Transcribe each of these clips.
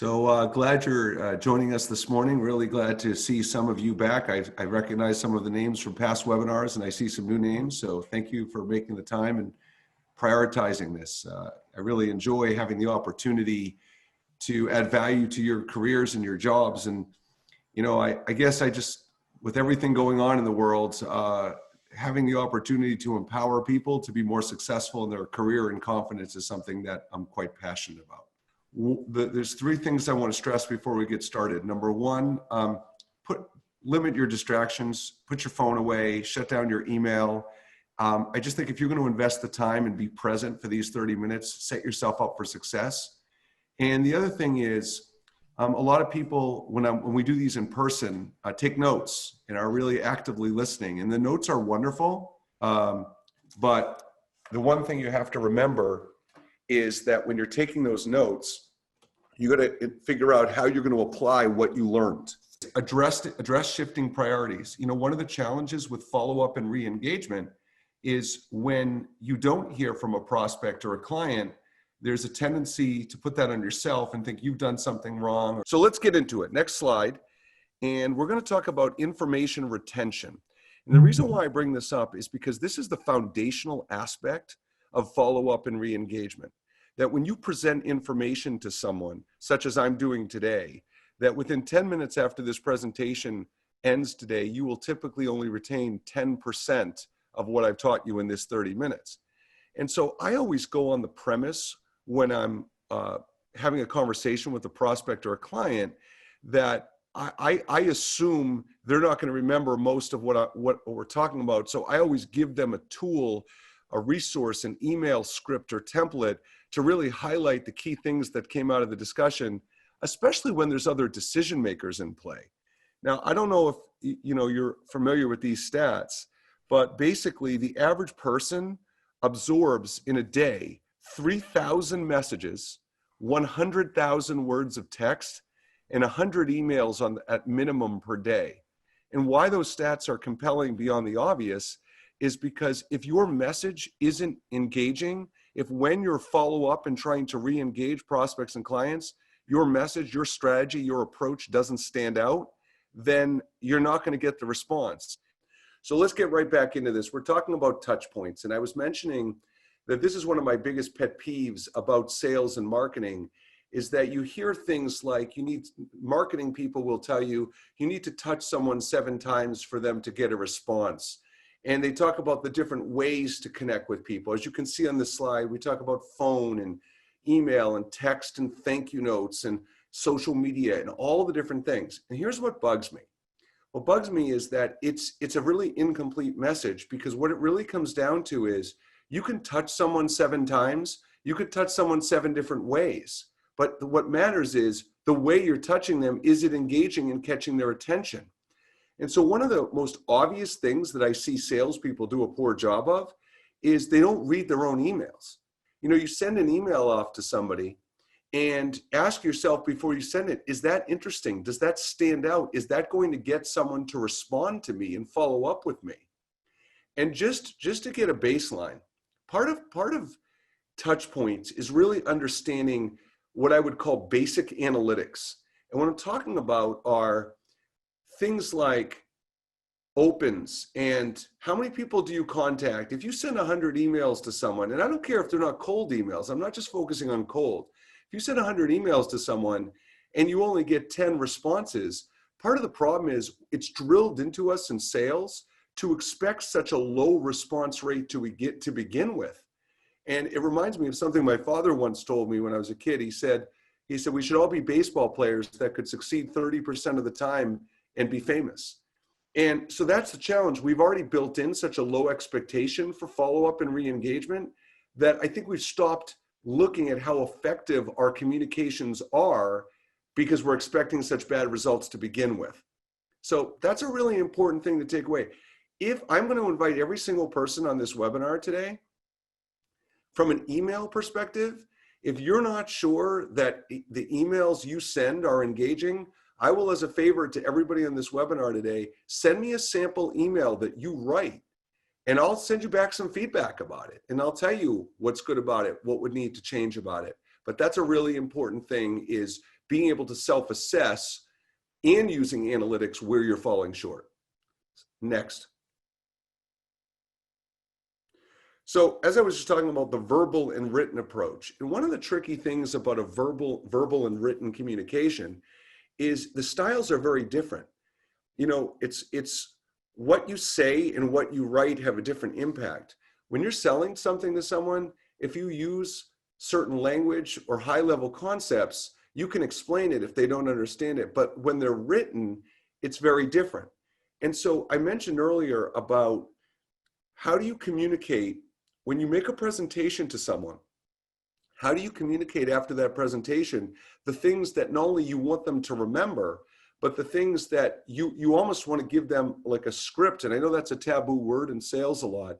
So glad you're joining us this morning. Really glad to see some of you back. I recognize some of the names from past webinars and I see some new names. So thank you for making the time and prioritizing this. I really enjoy having the opportunity to add value to your careers and your jobs. And, you know, I guess with everything going on in the world, having the opportunity to empower people to be more successful in their career and confidence is something that I'm quite passionate about. There's three things I want to stress before we get started. Number one, limit your distractions, put your phone away, shut down your email. I just think if you're going to invest the time and be present for these 30 minutes, set yourself up for success. And the other thing is, a lot of people, when we do these in person, take notes and are really actively listening. And the notes are wonderful. But the one thing you have to remember is that when you're taking those notes, you got to figure out how you're going to apply what you learned. Address shifting priorities. You know, one of the challenges with follow-up and re-engagement is when you don't hear from a prospect or a client, there's a tendency to put that on yourself and think you've done something wrong. So let's get into it. Next slide. And we're going to talk about information retention. And the reason why I bring this up is because this is the foundational aspect of follow-up and re-engagement. That when you present information to someone, such as I'm doing today, that within 10 minutes after this presentation ends today, you will typically only retain 10% of what I've taught you in this 30 minutes. And so I always go on the premise when I'm having a conversation with a prospect or a client that I assume they're not going to remember most of what we're talking about. So I always give them a tool, a resource, an email script or template to really highlight the key things that came out of the discussion, especially when there's other decision makers in play. Now, I don't know if you're familiar with these stats, but basically the average person absorbs in a day 3,000 messages, 100,000 words of text, and 100 emails at minimum per day. And why those stats are compelling beyond the obvious is because if your message isn't engaging, if when you're follow up and trying to re-engage prospects and clients, your message, your strategy, your approach doesn't stand out, then you're not going to get the response. So let's get right back into this. We're talking about touch points. And I was mentioning that this is one of my biggest pet peeves about sales and marketing is that you hear things like marketing people will tell you, you need to touch someone 7 times for them to get a response. And they talk about the different ways to connect with people. As you can see on this slide, we talk about phone and email and text and thank you notes and social media and all the different things. And here's what bugs me. What bugs me is that it's a really incomplete message because what it really comes down to is you can touch someone 7 times, you could touch someone 7 different ways. But what matters is the way you're touching them, is it engaging and catching their attention? And so one of the most obvious things that I see salespeople do a poor job of is they don't read their own emails. You know, you send an email off to somebody and ask yourself before you send it, is that interesting? Does that stand out? Is that going to get someone to respond to me and follow up with me? And just to get a baseline, part of touch points is really understanding what I would call basic analytics. And what I'm talking about are things like opens and how many people do you contact? If you send 100 emails to someone, and I don't care if they're not cold emails, I'm not just focusing on cold. If you send 100 emails to someone and you only get 10 responses, part of the problem is it's drilled into us in sales to expect such a low response rate to begin with. And it reminds me of something my father once told me when I was a kid. He said, we should all be baseball players that could succeed 30% of the time and be famous. And so that's the challenge. We've already built in such a low expectation for follow-up and re-engagement that I think we've stopped looking at how effective our communications are because we're expecting such bad results to begin with. So that's a really important thing to take away. If I'm going to invite every single person on this webinar today, from an email perspective, if you're not sure that the emails you send are engaging, I will, as a favor to everybody on this webinar today, send me a sample email that you write, and I'll send you back some feedback about it. And I'll tell you what's good about it, what would need to change about it. But that's a really important thing, is being able to self-assess and using analytics where you're falling short. Next. So as I was just talking about the verbal and written approach, and one of the tricky things about a verbal and written communication is the styles are very different. You know, it's what you say and what you write have a different impact. When you're selling something to someone, if you use certain language or high-level concepts, you can explain it if they don't understand it. But when they're written, it's very different. And so I mentioned earlier about how do you communicate when you make a presentation to someone? How do you communicate after that presentation the things that not only you want them to remember, but the things that you almost want to give them like a script? And I know that's a taboo word in sales a lot,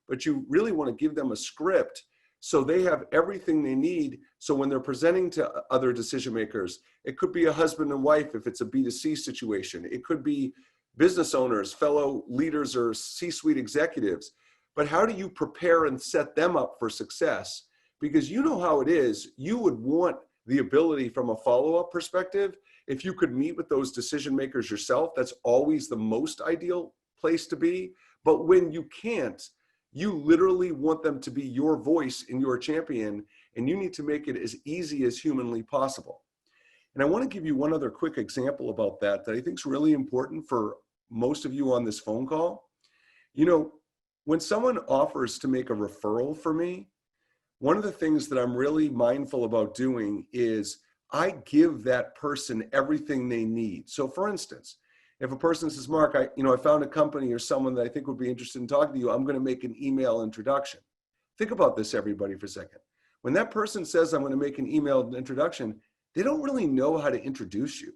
but you really want to give them a script so they have everything they need. So when they're presenting to other decision makers, it could be a husband and wife if it's a B2C situation. It could be business owners, fellow leaders, or C-suite executives. But how do you prepare and set them up for success? Because you know how it is. You would want the ability from a follow-up perspective, if you could meet with those decision makers yourself, that's always the most ideal place to be. But when you can't, you literally want them to be your voice and your champion, and you need to make it as easy as humanly possible. And I want to give you one other quick example about that I think is really important for most of you on this phone call. You know, when someone offers to make a referral for me, one of the things that I'm really mindful about doing is I give that person everything they need. So for instance, if a person says, Mark, I found a company or someone that I think would be interested in talking to you, I'm going to make an email introduction. Think about this, everybody, for a second. When that person says, I'm going to make an email introduction, they don't really know how to introduce you.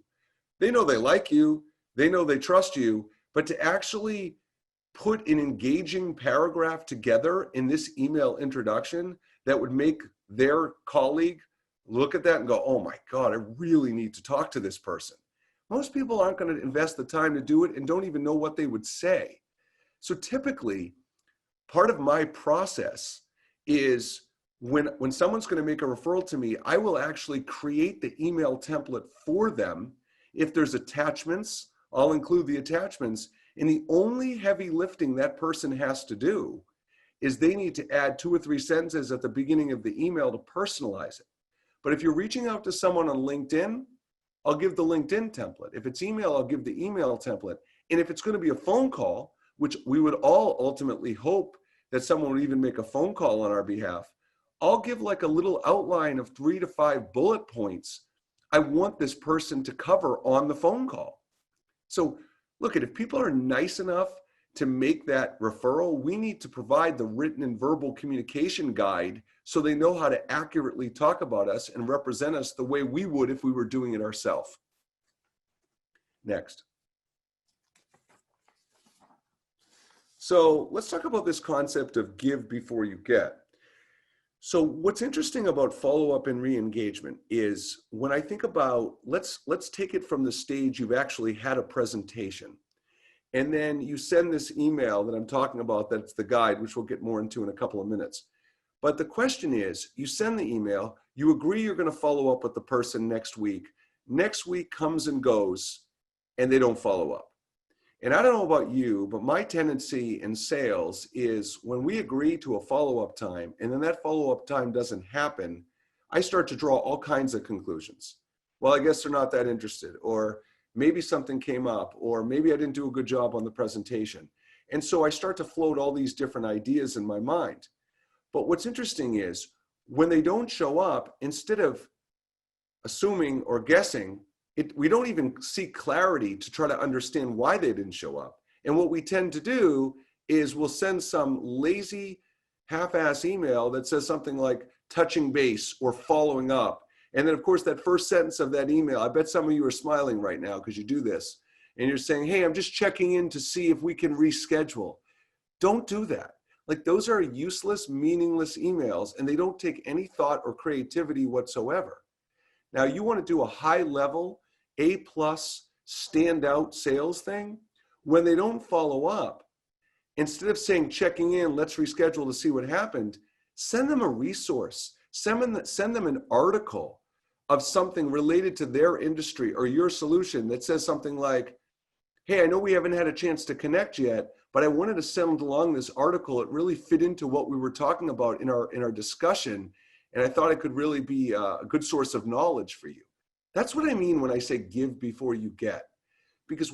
They know they like you, they know they trust you, but to actually put an engaging paragraph together in this email introduction that would make their colleague look at that and go, oh my God, I really need to talk to this person. Most people aren't going to invest the time to do it and don't even know what they would say. So typically, part of my process is when someone's going to make a referral to me, I will actually create the email template for them. If there's attachments, I'll include the attachments. And the only heavy lifting that person has to do is they need to add 2 or 3 sentences at the beginning of the email to personalize it. But if you're reaching out to someone on LinkedIn, I'll give the LinkedIn template. If it's email, I'll give the email template. And if it's going to be a phone call, which we would all ultimately hope that someone would even make a phone call on our behalf, I'll give like a little outline of 3 to 5 bullet points I want this person to cover on the phone call. So look, if people are nice enough to make that referral, we need to provide the written and verbal communication guide so they know how to accurately talk about us and represent us the way we would if we were doing it ourselves. Next. So let's talk about this concept of give before you get. So what's interesting about follow-up and re-engagement is when I think about, let's take it from the stage you've actually had a presentation. And then you send this email that I'm talking about, that's the guide, which we'll get more into in a couple of minutes. But the question is, you send the email, you agree you're going to follow up with the person next week. Next week comes and goes, and they don't follow up. And I don't know about you, but my tendency in sales is when we agree to a follow-up time, and then that follow-up time doesn't happen, I start to draw all kinds of conclusions. Well, I guess they're not that interested, or maybe something came up, or maybe I didn't do a good job on the presentation. And so I start to float all these different ideas in my mind. But what's interesting is when they don't show up, instead of assuming or guessing, we don't even seek clarity to try to understand why they didn't show up. And what we tend to do is we'll send some lazy half-ass email that says something like touching base or following up. And then of course that first sentence of that email, I bet some of you are smiling right now because you do this. And you're saying, hey, I'm just checking in to see if we can reschedule. Don't do that. Like those are useless, meaningless emails and they don't take any thought or creativity whatsoever. Now you want to do a high level, A+ standout sales thing. When they don't follow up, instead of saying checking in, let's reschedule to see what happened, send them a resource, send them an article, of something related to their industry or your solution that says something like, hey, I know we haven't had a chance to connect yet, but I wanted to send along this article. It really fit into what we were talking about in our discussion, and I thought it could really be a good source of knowledge for you. That's what I mean when I say give before you get. Because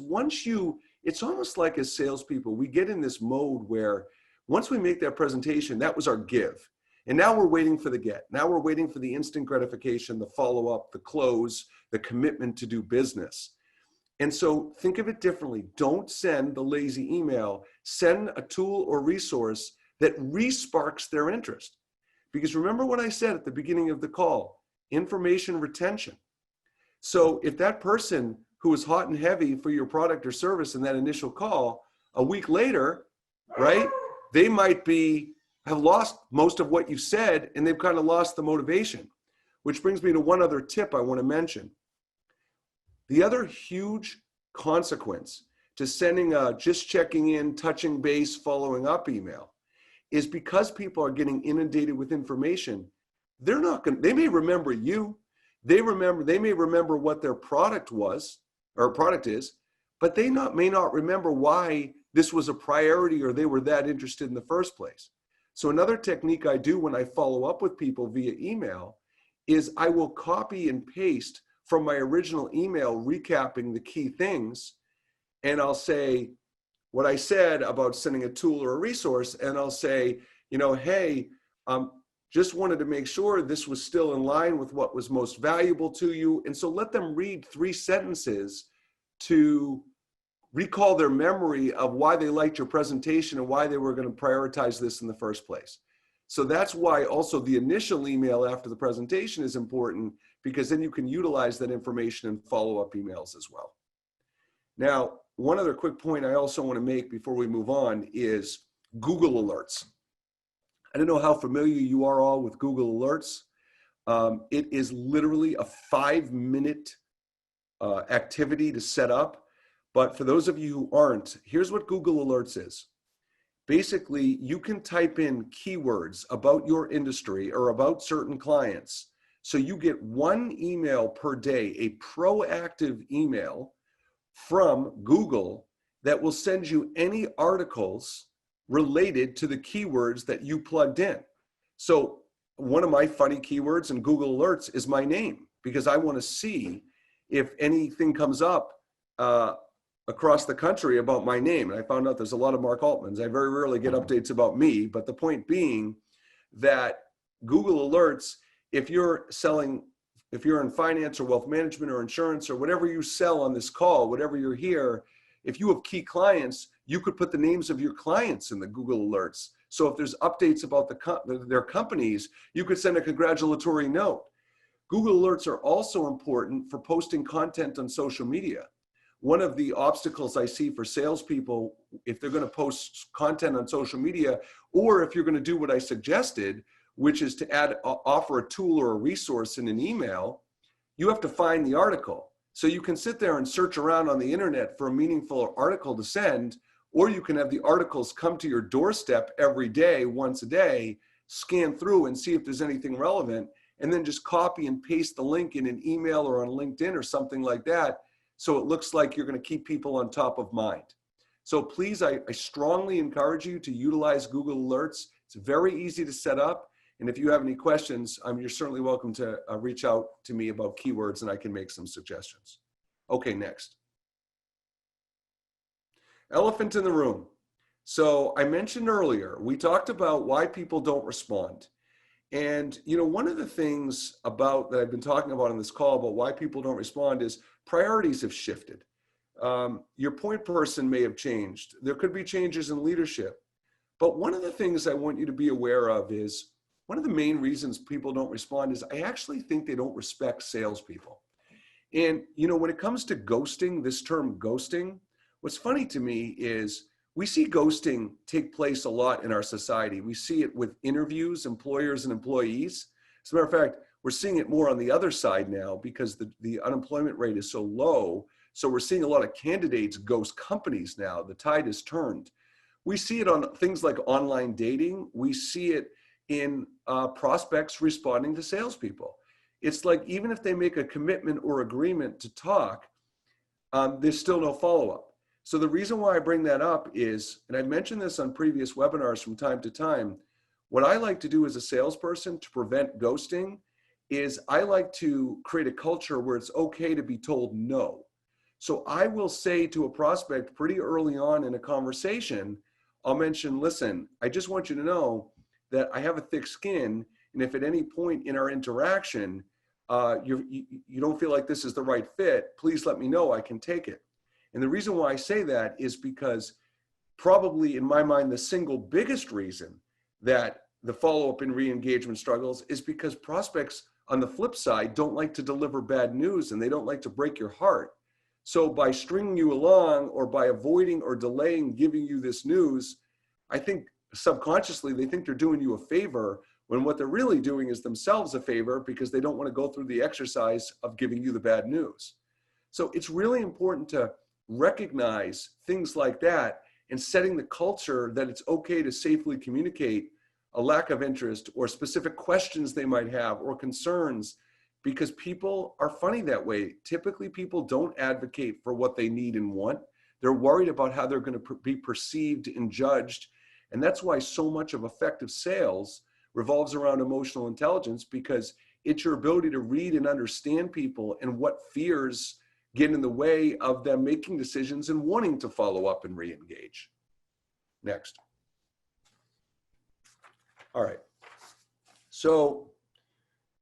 it's almost like as salespeople, we get in this mode where once we make that presentation, that was our give. And now we're waiting for the get. Now we're waiting for the instant gratification, the follow-up, the close, the commitment to do business. And so think of it differently. Don't send the lazy email. Send a tool or resource that re-sparks their interest. Because remember what I said at the beginning of the call, information retention. So if that person who was hot and heavy for your product or service in that initial call, a week later, right, they might have lost most of what you said, and they've kind of lost the motivation. Which brings me to one other tip I want to mention. The other huge consequence to sending a just checking in, touching base, following up email is because people are getting inundated with information, they may remember you, they may remember what their product was or product is, but they may not remember why this was a priority or they were that interested in the first place. So another technique I do when I follow up with people via email is I will copy and paste from my original email recapping the key things, and I'll say what I said about sending a tool or a resource, and I'll say, hey, just wanted to make sure this was still in line with what was most valuable to you. And so let them read 3 sentences to recall their memory of why they liked your presentation and why they were going to prioritize this in the first place. So that's why also the initial email after the presentation is important, because then you can utilize that information in follow-up emails as well. Now, one other quick point I also want to make before we move on is Google Alerts. I don't know how familiar you are all with Google Alerts. It is literally a 5-minute activity to set up. But for those of you who aren't, here's what Google Alerts is. Basically, you can type in keywords about your industry or about certain clients. So you get 1 email per day, a proactive email from Google that will send you any articles related to the keywords that you plugged in. So one of my funny keywords in Google Alerts is my name, because I want to see if anything comes up across the country about my name. And I found out there's a lot of Mark Altmans. I very rarely get updates about me, but the point being that Google Alerts, if you're in finance or wealth management or insurance or whatever you sell on this call, whatever you're here, if you have key clients, you could put the names of your clients in the Google Alerts. So if there's updates about their companies, you could send a congratulatory note. Google Alerts are also important for posting content on social media. One of the obstacles I see for salespeople, if they're going to post content on social media, or if you're going to do what I suggested, which is to offer a tool or a resource in an email, you have to find the article. So you can sit there and search around on the internet for a meaningful article to send, or you can have the articles come to your doorstep every day, once a day, scan through and see if there's anything relevant, and then just copy and paste the link in an email or on LinkedIn or something like that. So it looks like you're going to keep people on top of mind. So please, I strongly encourage you to utilize Google Alerts. It's very easy to set up. And if you have any questions, you're certainly welcome to reach out to me about keywords and I can make some suggestions. Okay, next. Elephant in the room. So I mentioned earlier, we talked about why people don't respond. And one of the things that I've been talking about on this call about why people don't respond is priorities have shifted. Your point person may have changed. There could be changes in leadership. But one of the things I want you to be aware of is one of the main reasons people don't respond is I actually think they don't respect salespeople. And when it comes to ghosting, this term ghosting, what's funny to me is we see ghosting take place a lot in our society. We see it with interviews, employers and employees. As a matter of fact, we're seeing it more on the other side now because the unemployment rate is so low. So we're seeing a lot of candidates ghost companies now. The tide has turned. We see it on things like online dating. We see it in prospects responding to salespeople. it's like even if they make a commitment or agreement to talk, there's still no follow-up. So the reason why I bring that up is, and I've mentioned this on previous webinars from time to time, what I like to do as a salesperson to prevent ghosting is I like to create a culture where it's okay to be told no. So I will say to a prospect pretty early on in a conversation, I'll mention, listen, I just want you to know that I have a thick skin, and if at any point in our interaction, you don't feel like this is the right fit, please let me know, I can take it. And the reason why I say that is because probably in my mind, the single biggest reason that the follow-up and re-engagement struggles is because prospects on the flip side don't like to deliver bad news, and they don't like to break your heart. So by stringing you along or by avoiding or delaying giving you this news, I think subconsciously they think they're doing you a favor, when what they're really doing is themselves a favor, because they don't want to go through the exercise of giving you the bad news. So it's really important to recognize things like that and setting the culture that it's okay to safely communicate a lack of interest or specific questions they might have or concerns, because people are funny that way. Typically, people don't advocate for what they need and want. They're worried about how they're going to be perceived and judged. And that's why so much of effective sales revolves around emotional intelligence, because it's your ability to read and understand people and what fears get in the way of them making decisions and wanting to follow up and re-engage. Next. All right. So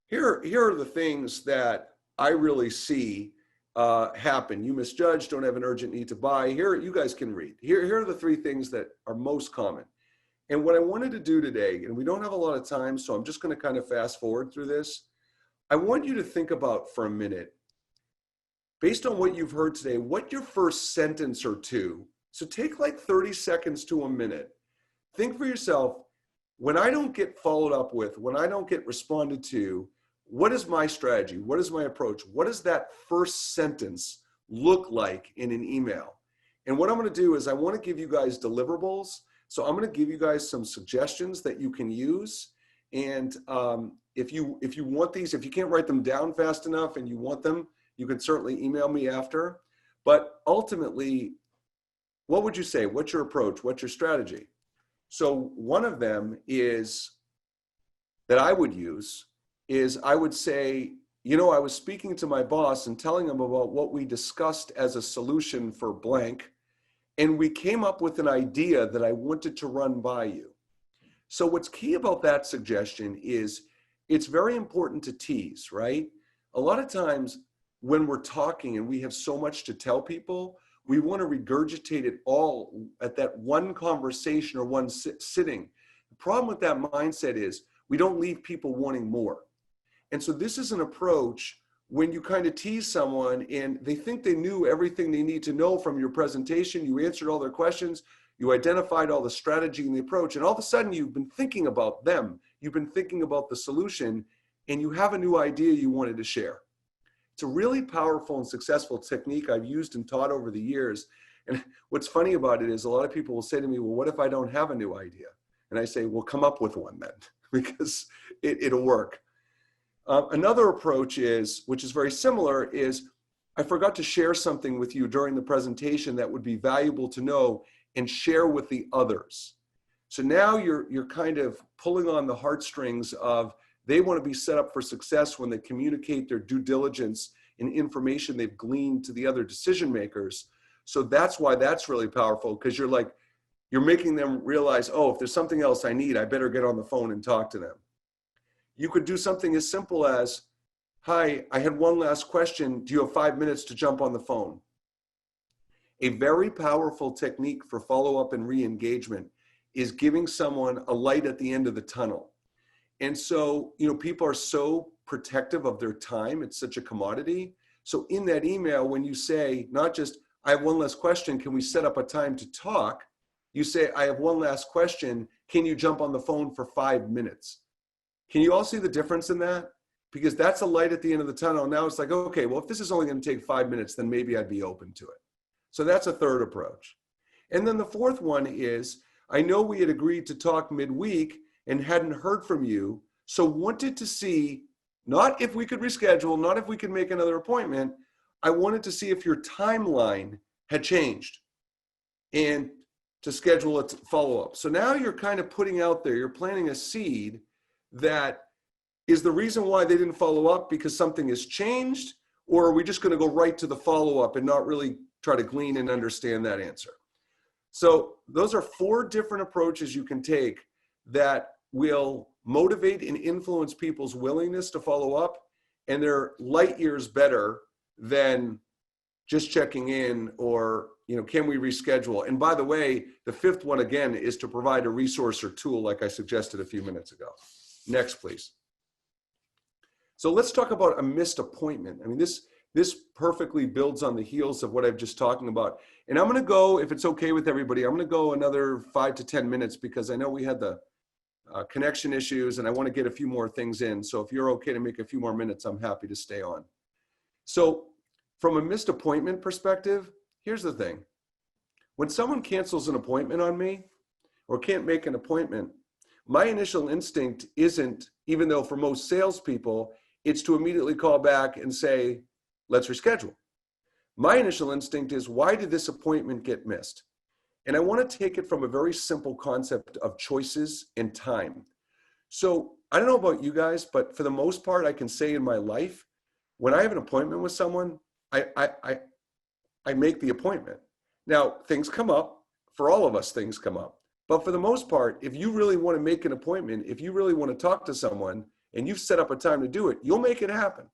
here are the things that I really see happen. You misjudge, don't have an urgent need to buy. Here, you guys can read. Here are the three things that are most common. And what I wanted to do today, and we don't have a lot of time, so I'm just going to kind of fast forward through this. I want you to think about for a minute, based on what you've heard today, what your first sentence or two, so take like 30 seconds to a minute. Think for yourself, when I don't get followed up with, when I don't get responded to, what is my strategy? What is my approach? What does that first sentence look like in an email? And what I'm going to do is I want to give you guys deliverables. So I'm going to give you guys some suggestions that you can use. And if you want these, if you can't write them down fast enough and you want them, you can certainly email me after. But ultimately, what would you say? What's your approach? What's your strategy? So one of them is that I would use is I would say, you know, I was speaking to my boss and telling him about what we discussed as a solution for blank, and we came up with an idea that I wanted to run by you. So what's key about that suggestion is it's very important to tease, right? A lot of times when we're talking and we have so much to tell people, we want to regurgitate it all at that one conversation or one sitting. The problem with that mindset is we don't leave people wanting more. And so this is an approach when you kind of tease someone and they think they knew everything they need to know from your presentation, you answered all their questions, you identified all the strategy and the approach, and all of a sudden you've been thinking about them, you've been thinking about the solution, and you have a new idea you wanted to share. It's a really powerful and successful technique I've used and taught over the years. And what's funny about it is a lot of people will say to me, well, what if I don't have a new idea? And I say, well, come up with one then, because it'll work. Another approach is, which is very similar, is I forgot to share something with you during the presentation that would be valuable to know and share with the others. So now you're kind of pulling on the heartstrings of they want to be set up for success when they communicate their due diligence and information they've gleaned to the other decision makers. So that's why that's really powerful, because you're making them realize, oh, if there's something else I need, I better get on the phone and talk to them. You could do something as simple as, hi, I had one last question. Do you have 5 minutes to jump on the phone? A very powerful technique for follow-up and re-engagement is giving someone a light at the end of the tunnel. And so, you know, people are so protective of their time. It's such a commodity. So in that email, when you say, not just, I have one last question, can we set up a time to talk? You say, I have one last question, can you jump on the phone for 5 minutes? Can you all see the difference in that? Because that's a light at the end of the tunnel. Now it's like, okay, well, if this is only going to take 5 minutes, then maybe I'd be open to it. So that's a third approach. And then the fourth one is, I know we had agreed to talk midweek and hadn't heard from you, so wanted to see Not if we could reschedule, not if we could make another appointment. I wanted to see if your timeline had changed and to schedule a follow-up. So now you're kind of putting out there, you're planting a seed that is the reason why they didn't follow up because something has changed, or are we just going to go right to the follow-up and not really try to glean and understand that answer? So those are 4 different approaches you can take that will motivate and influence people's willingness to follow up, and they're light years better than just checking in or, can we reschedule? And by the way, the 5th one again is to provide a resource or tool like I suggested a few minutes ago. Next, please. So let's talk about a missed appointment. I mean, this perfectly builds on the heels of what I've just talking about. And I'm going to go, if it's okay with everybody, I'm going to go another 5 to 10 minutes because I know we had the connection issues and I want to get a few more things in. So if you're okay to make a few more minutes, I'm happy to stay on. So from a missed appointment perspective, here's the thing. When someone cancels an appointment on me or can't make an appointment, my initial instinct isn't, even though for most salespeople, it's to immediately call back and say, let's reschedule. My initial instinct is, why did this appointment get missed? And I want to take it from a very simple concept of choices and time. So I don't know about you guys, but for the most part, I can say in my life, when I have an appointment with someone, I make the appointment. Now, things come up. For all of us, things come up. But for the most part, if you really want to make an appointment, if you really want to talk to someone and you've set up a time to do it, you'll make it happen.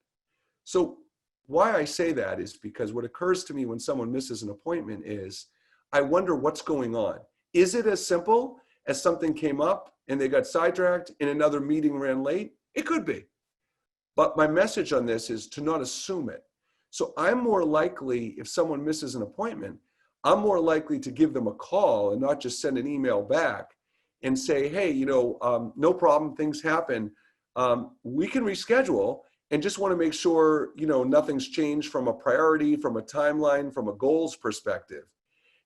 So why I say that is because what occurs to me when someone misses an appointment is, I wonder what's going on. Is it as simple as something came up and they got sidetracked and another meeting ran late? It could be. But my message on this is to not assume it. So I'm more likely, if someone misses an appointment, I'm more likely to give them a call and not just send an email back and say, hey, no problem, things happen. We can reschedule and just want to make sure, nothing's changed from a priority, from a timeline, from a goals perspective.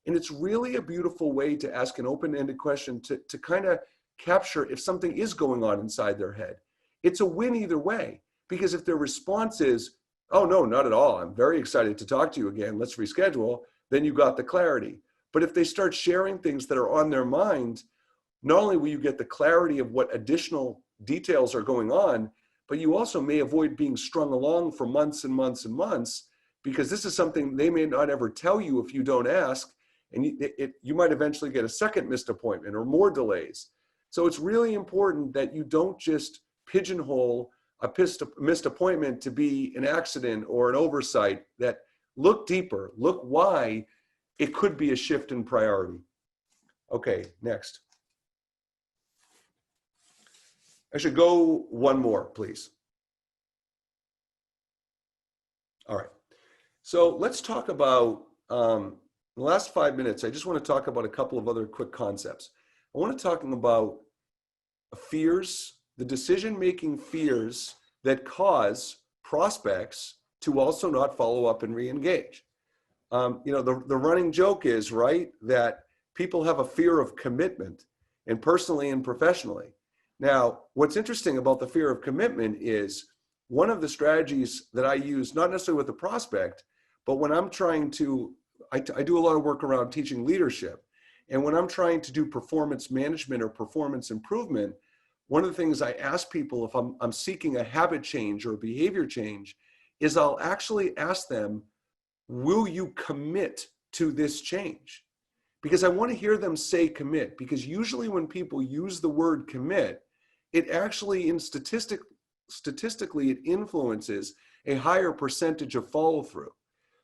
And it's really a beautiful way to ask an open-ended question to kind of capture if something is going on inside their head. It's a win either way, because if their response is, oh, no, not at all, I'm very excited to talk to you again, let's reschedule, then you got the clarity. But if they start sharing things that are on their mind, not only will you get the clarity of what additional details are going on, but you also may avoid being strung along for months and months and months, because this is something they may not ever tell you if you don't ask, and you might eventually get a second missed appointment or more delays. So it's really important that you don't just pigeonhole a missed appointment to be an accident or an oversight, that look deeper, look why it could be a shift in priority. Okay, next. I should go one more, please. All right. So let's talk about, the last 5 minutes, I just want to talk about a couple of other quick concepts. I want to talk about fears, the decision-making fears that cause prospects to also not follow up and re-engage. The running joke is, right, that people have a fear of commitment, and personally and professionally. Now, what's interesting about the fear of commitment is one of the strategies that I use, not necessarily with the prospect, but when I'm trying to, I do a lot of work around teaching leadership. And when I'm trying to do performance management or performance improvement, one of the things I ask people if I'm seeking a habit change or a behavior change is I'll actually ask them, will you commit to this change? Because I want to hear them say commit, because usually when people use the word commit, it actually, statistically, it influences a higher percentage of follow through.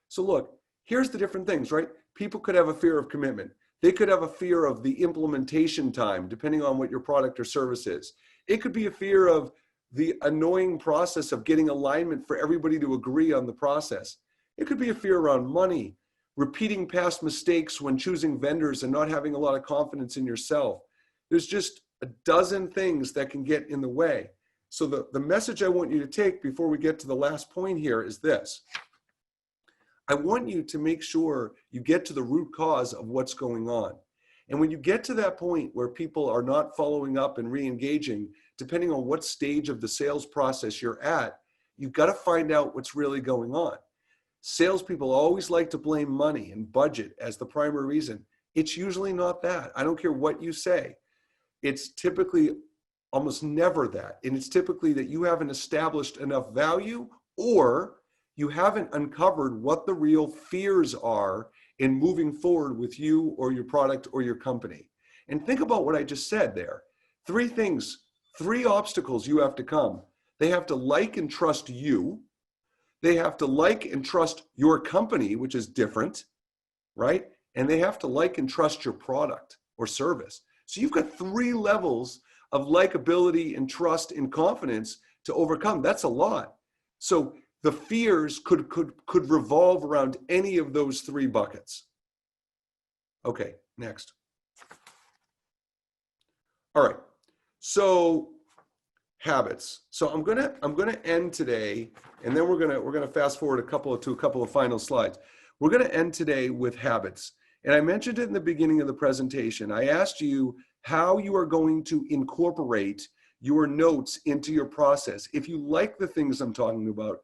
So look, here's the different things, right? People could have a fear of commitment. They could have a fear of the implementation time, depending on what your product or service is. It could be a fear of the annoying process of getting alignment for everybody to agree on the process. It could be a fear around money, repeating past mistakes when choosing vendors and not having a lot of confidence in yourself. There's just a dozen things that can get in the way. So the message I want you to take before we get to the last point here is this. I want you to make sure you get to the root cause of what's going on. And when you get to that point where people are not following up and re-engaging, depending on what stage of the sales process you're at, you've got to find out what's really going on. Salespeople always like to blame money and budget as the primary reason. It's usually not that. I don't care what you say. It's typically almost never that. And it's typically that you haven't established enough value, or you haven't uncovered what the real fears are in moving forward with you or your product or your company. And think about what I just said there. 3 things, 3 obstacles you have to come. They have to like and trust you. They have to like and trust your company, which is different, right? And they have to like and trust your product or service. So you've got 3 levels of likability and trust and confidence to overcome. That's a lot. So the fears could revolve around any of those 3 buckets. Okay, next. All right. So habits. So I'm gonna end today, and then we're gonna fast forward to a couple of final slides. We're gonna end today with habits. And I mentioned it in the beginning of the presentation. I asked you how you are going to incorporate your notes into your process. If you like the things I'm talking about,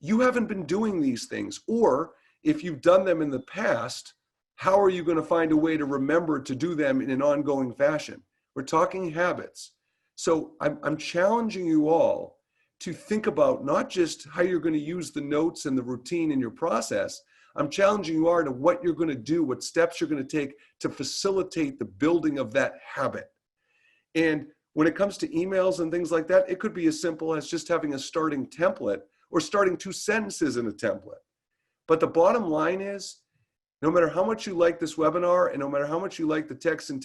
you haven't been doing these things, or if you've done them in the past, how are you going to find a way to remember to do them in an ongoing fashion? We're talking habits. So I'm challenging you all to think about not just how you're going to use the notes and the routine in your process. I'm challenging you to what you're going to do, what steps you're going to take to facilitate the building of that habit. And when it comes to emails and things like that, it could be as simple as just having a starting template or starting 2 sentences in a template. But the bottom line is, no matter how much you like this webinar, and no matter how much you like the tips and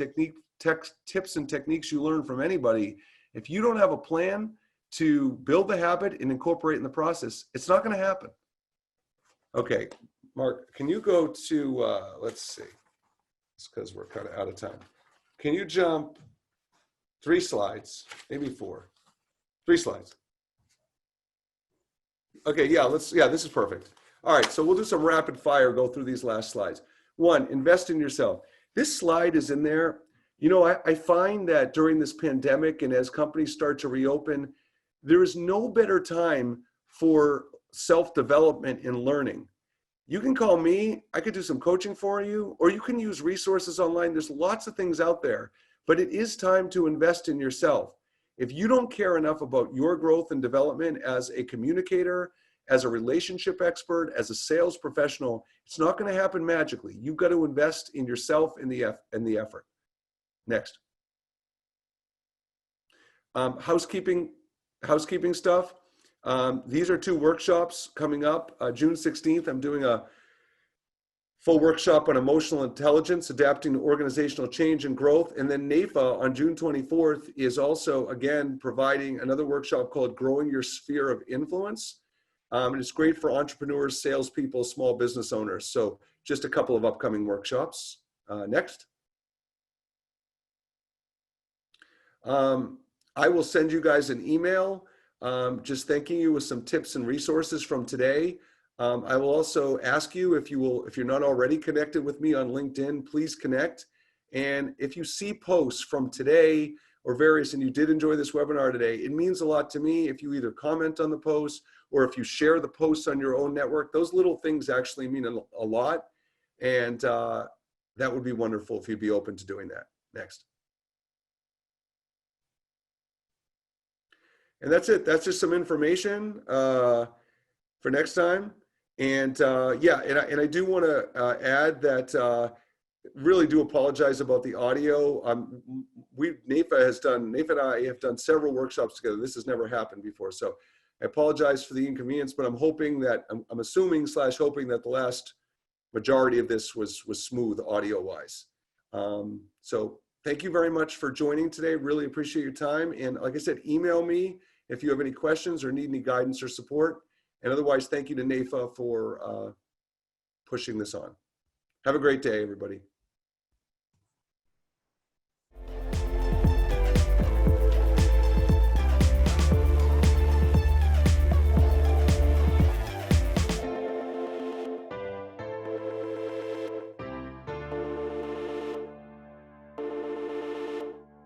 techniques you learn from anybody, if you don't have a plan to build the habit and incorporate in the process, it's not going to happen. Okay, Mark, can you go to, let's see, it's because we're kind of out of time. Can you jump 3 slides, maybe 4, 3 slides? Okay, yeah, this is perfect. All right, so we'll do some rapid fire, go through these last slides. 1, invest in yourself. This slide is in there. You know, I find that during this pandemic and as companies start to reopen, there is no better time for self-development and learning. You can call me, I could do some coaching for you, or you can use resources online. There's lots of things out there, but it is time to invest in yourself. If you don't care enough about your growth and development as a communicator, as a relationship expert, as a sales professional, it's not going to happen magically. You've got to invest in yourself in the effort. Next. Housekeeping stuff. These are 2 workshops coming up. June 16th, I'm doing a full workshop on emotional intelligence, adapting to organizational change and growth. And then NAFA on June 24th is also, again, providing another workshop called Growing Your Sphere of Influence. And it's great for entrepreneurs, salespeople, small business owners. So just a couple of upcoming workshops. Next. I will send you guys an email just thanking you with some tips and resources from today. I will also ask you if you're not already connected with me on LinkedIn, please connect. And if you see posts from today or various, and you did enjoy this webinar today, it means a lot to me if you either comment on the post or if you share the posts on your own network. Those little things actually mean a lot. And that would be wonderful if you'd be open to doing that. Next. And that's it. That's just some information for next time. And yeah, and I do want to add that really do apologize about the audio. NAFA and I have done several workshops together. This has never happened before. So I apologize for the inconvenience, but I'm hoping that, I'm assuming / hoping that the last majority of this was smooth audio wise. So thank you very much for joining today. Really appreciate your time. And like I said, email me if you have any questions or need any guidance or support. And otherwise, thank you to NAFA for pushing this on. Have a great day, everybody.